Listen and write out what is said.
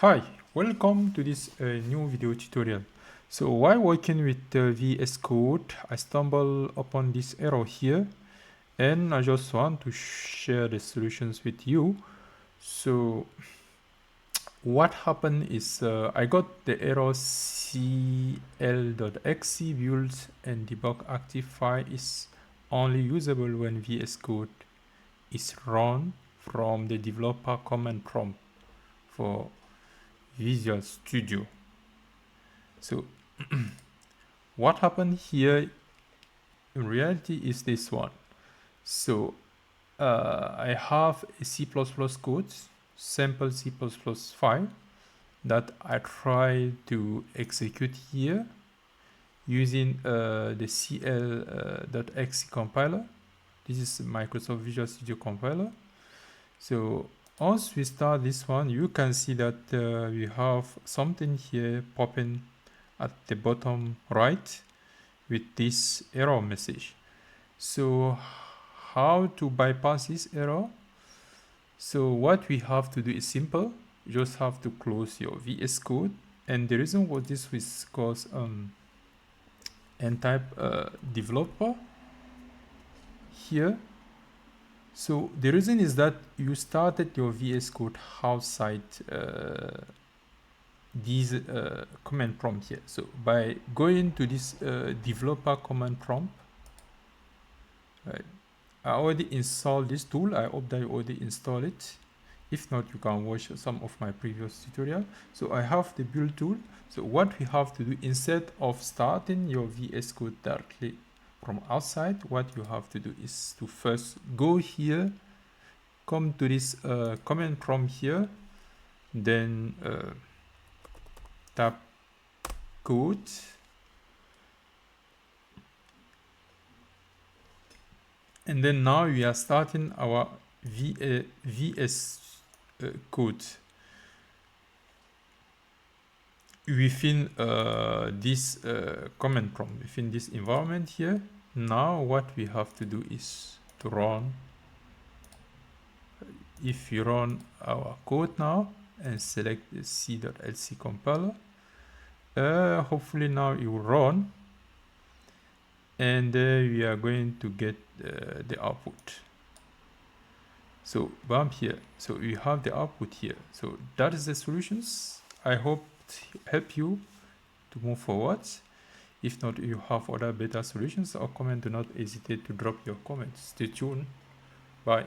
Hi, welcome to this new video tutorial. So while working with VSCode, I stumbled upon this error here and I just want to share the solutions with you. So what happened is I got the error cl.exe build and debug active file is only usable when VSCode is run from the developer command prompt for Visual Studio. So what happened here in reality is this one. So I have a C++ code, sample C++ file that I try to execute here using the cl.exe compiler. This is Microsoft Visual Studio compiler. So once we start this one, you can see that we have something here popping at the bottom right with this error message. So how to bypass this error? So what we have to do is simple. You just have to close your VS Code, and the reason what this is cause and type developer here. So the reason is that you started your VS Code outside these command prompt here. So by going to this developer command prompt, right, I already installed this tool. I hope that you already installed it. If not, you can watch some of my previous tutorial. So I have the build tool. So what we have to do, instead of starting your VS Code directly from outside, what you have to do is to first go here, come to this command prompt here, then tap code, and then now we are starting our VS Code within this command prompt, within this environment here. Now what we have to do is to run. If you run our code now and select the cl.exe compiler, hopefully now it will run, and we are going to get the output. So bump here. So we have the output here. So that is the solutions. I hope it help you to move forward. If not, you have other better solutions or comment, do not hesitate to drop your comments. Stay tuned. Bye.